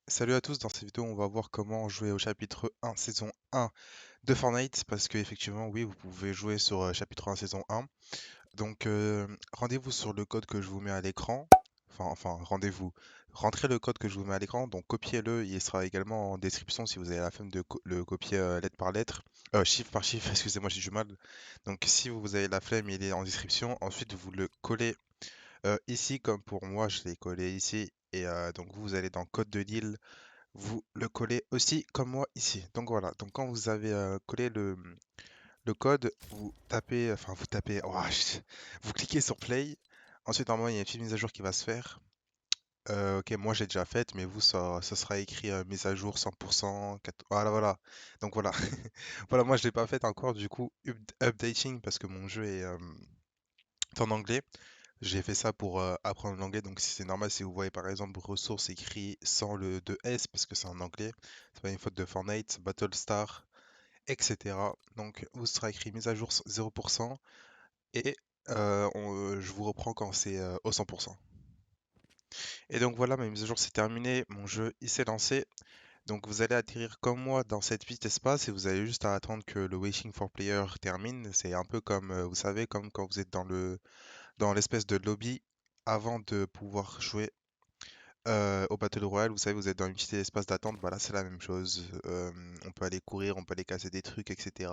Salut à tous, dans cette vidéo on va voir comment jouer au chapitre 1 saison 1 de Fortnite parce que effectivement oui vous pouvez jouer sur chapitre 1 saison 1. Donc rendez-vous sur le code que je vous mets à l'écran. Enfin rendez-vous. Rentrez le code que je vous mets à l'écran, donc copiez-le, il sera également en description si vous avez la flemme de le copier lettre par lettre. Chiffre par chiffre, excusez-moi j'ai du mal. Donc si vous avez la flemme il est en description, ensuite vous le collez ici comme pour moi je l'ai collé ici. Et donc vous allez dans code de Lille, vous le collez aussi comme moi ici. Donc voilà, donc quand vous avez collé le code, vous tapez, vous cliquez sur play. Ensuite, normalement, il y a une petite mise à jour qui va se faire. Ok, moi j'ai déjà faite, mais vous, ça sera écrit mise à jour 100%. Voilà, voilà. Donc voilà. Voilà, moi je l'ai pas faite encore, du coup, updating parce que mon jeu est en anglais. J'ai fait ça pour apprendre l'anglais, donc si c'est normal si vous voyez par exemple ressources écrit sans le 2S parce que c'est en anglais, c'est pas une faute de Fortnite, Battlestar, etc. Donc vous sera écrit mise à jour 0% et je vous reprends quand c'est au 100%. Et donc voilà, ma mise à jour c'est terminé, mon jeu il s'est lancé. Donc vous allez atterrir comme moi dans cette petite espace et vous avez juste à attendre que le Waiting for Player termine. C'est un peu comme, vous savez, comme quand vous êtes dans l'espèce de lobby avant de pouvoir jouer au Battle Royale. Vous savez, vous êtes dans une petite espace d'attente, bah là c'est la même chose. On peut aller courir, on peut aller casser des trucs, etc.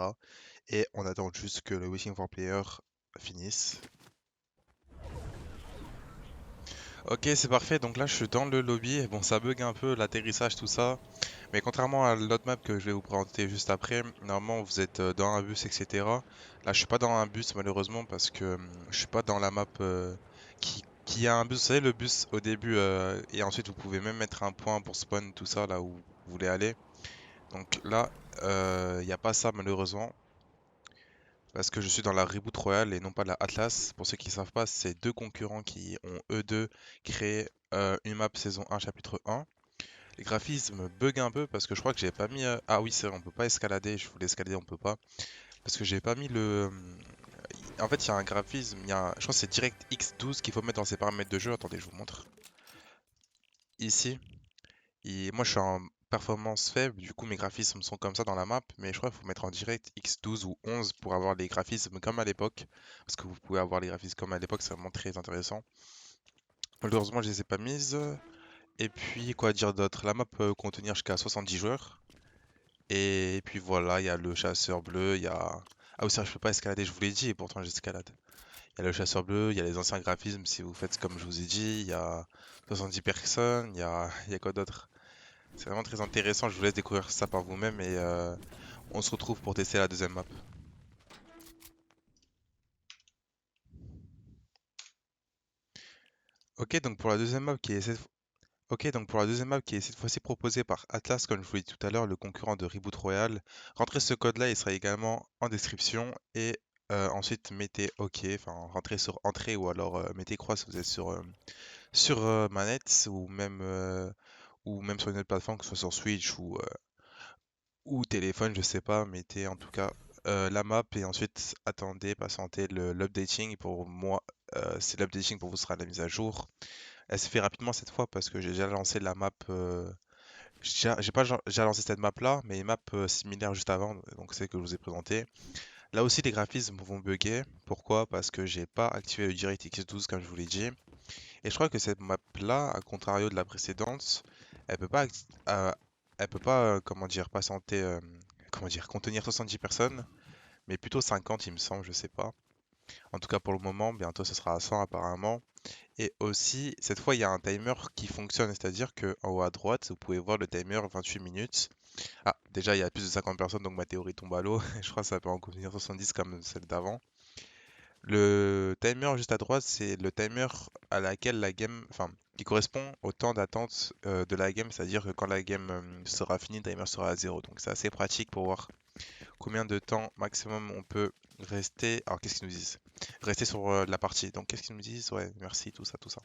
Et on attend juste que le Waiting for Player finisse. Ok, c'est parfait. Donc là, je suis dans le lobby. Bon, ça bug un peu l'atterrissage, tout ça. Mais contrairement à l'autre map que je vais vous présenter juste après, normalement vous êtes dans un bus, etc. Là, je suis pas dans un bus malheureusement parce que je suis pas dans la map qui a un bus. Vous savez, le bus au début et ensuite vous pouvez même mettre un point pour spawn, tout ça là où vous voulez aller. Donc là, il n'y a pas ça malheureusement parce que je suis dans la Reboot Royale et non pas la Atlas. Pour ceux qui ne savent pas, c'est deux concurrents qui ont eux deux créé une map saison 1 chapitre 1. Les graphismes bug un peu parce que je crois que j'ai pas mis. Ah oui, c'est vrai, on peut pas escalader. Je voulais escalader, on peut pas. Parce que j'ai pas mis le. En fait, il y a un graphisme. Je crois que c'est DirectX 12 qu'il faut mettre dans ses paramètres de jeu. Attendez, je vous montre. Ici. Et moi, je suis en performance faible. Du coup, mes graphismes sont comme ça dans la map. Mais je crois qu'il faut mettre en DirectX 12 ou 11 pour avoir les graphismes comme à l'époque. Parce que vous pouvez avoir les graphismes comme à l'époque. C'est vraiment très intéressant. Malheureusement, je les ai pas mises. Et puis, quoi dire d'autre? La map peut contenir jusqu'à 70 joueurs. Et puis voilà, il y a le chasseur bleu, il y a... Ah oui, ça, je peux pas escalader, je vous l'ai dit, et pourtant j'escalade. Il y a le chasseur bleu, il y a les anciens graphismes, si vous faites comme je vous ai dit, il y a 70 personnes, il y a quoi d'autre? C'est vraiment très intéressant, je vous laisse découvrir ça par vous-même et on se retrouve pour tester la deuxième map. Ok, donc pour la deuxième map qui est cette... Ok, donc pour la deuxième map qui est cette fois-ci proposée par Atlas, comme je vous l'ai dit tout à l'heure, le concurrent de Reboot Royale, rentrez ce code-là, il sera également en description et ensuite mettez OK, enfin rentrez sur entrée ou alors mettez croix si vous êtes sur manette ou même sur une autre plateforme, que ce soit sur Switch ou téléphone, je sais pas, mettez en tout cas la map et ensuite attendez, patientez l'updating. Pour moi, c'est l'updating pour vous sera la mise à jour. Elle se fait rapidement cette fois parce que j'ai déjà lancé la map. J'ai pas déjà lancé cette map là, mais une map similaire juste avant, donc c'est que je vous ai présenté. Là aussi, les graphismes vont bugger. Pourquoi? Parce que j'ai pas activé le DirectX 12 comme je vous l'ai dit. Et je crois que cette map là, à contrario de la précédente, elle peut pas, elle peut pas, comment dire, patienter, comment dire, contenir 70 personnes, mais plutôt 50, il me semble, je sais pas. En tout cas pour le moment, bientôt ce sera à 100 apparemment. Et aussi, cette fois, il y a un timer qui fonctionne, c'est-à-dire que en haut à droite, vous pouvez voir le timer 28 minutes. Ah, déjà, il y a plus de 50 personnes, donc ma théorie tombe à l'eau. Je crois que ça peut en contenir 70 comme celle d'avant. Le timer juste à droite, c'est le timer à laquelle la game, enfin, qui correspond au temps d'attente de la game, c'est-à-dire que quand la game sera finie, le timer sera à zéro. Donc c'est assez pratique pour voir combien de temps maximum on peut rester. Alors qu'est-ce qu'ils nous disent? Rester sur la partie. Donc qu'est-ce qu'ils nous disent? Ouais, merci, tout ça, tout ça.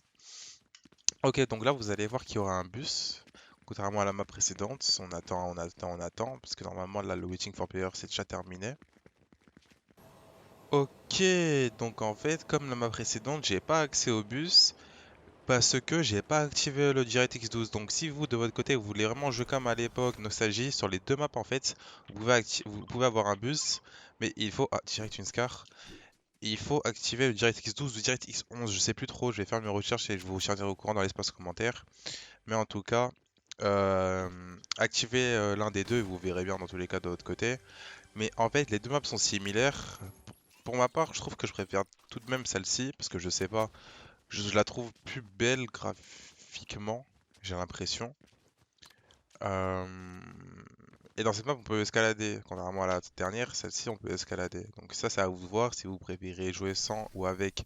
Ok, donc là vous allez voir qu'il y aura un bus. Contrairement à la map précédente, on attend, on attend, on attend, parce que normalement là le waiting for player c'est déjà terminé. Ok, donc en fait, comme la map précédente, j'ai pas accès au bus Parce que j'ai pas activé le DirectX 12. Donc si vous de votre côté vous voulez vraiment jouer comme à l'époque, nostalgie, sur les deux maps en fait, vous pouvez avoir un bus, mais il faut... Ah, direct une scar. Il faut activer le DirectX 12 ou DirectX 11, je sais plus trop, je vais faire mes recherches et je vous tiendrai au courant dans l'espace commentaire. Mais en tout cas, activez l'un des deux et vous verrez bien dans tous les cas de votre côté. Mais en fait, les deux maps sont similaires. Pour ma part, je trouve que je préfère tout de même celle-ci, parce que je sais pas, je la trouve plus belle graphiquement, j'ai l'impression. Euh, Et dans cette map, on peut escalader. Contrairement à la dernière, celle-ci, on peut escalader. Donc ça, c'est à vous de voir si vous préférez jouer sans ou avec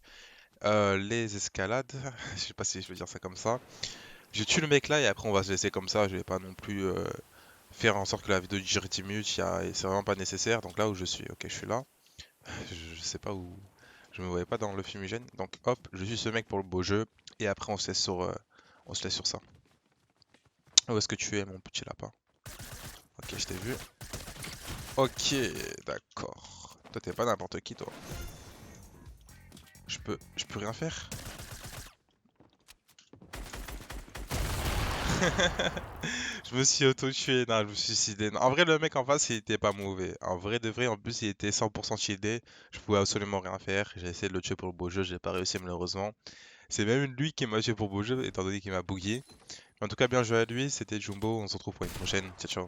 les escalades. Je sais pas si je veux dire ça comme ça. Je tue le mec là et après on va se laisser comme ça. Je vais pas non plus faire en sorte que la vidéo dure 10 minutes. C'est vraiment pas nécessaire. Donc là où je suis, ok, je suis là. Je sais pas où. Je me voyais pas dans le fumigène. Donc hop, je suis ce mec pour le beau jeu. Et après on se laisse sur ça. Où est-ce que tu es mon petit lapin? Ok, je t'ai vu. Ok, d'accord. Toi t'es pas n'importe qui toi. Je peux rien faire. Je me suis auto-tué, non, je me suis suicidé. Non, en vrai, le mec en face, il était pas mauvais. En vrai de vrai, en plus, il était 100% shieldé. Je pouvais absolument rien faire. J'ai essayé de le tuer pour le beau jeu, j'ai pas réussi malheureusement. C'est même lui qui m'a tué pour le beau jeu, étant donné qu'il m'a bouillé. En tout cas, bien joué à lui, c'était Jumbo. On se retrouve pour une prochaine. Ciao, ciao.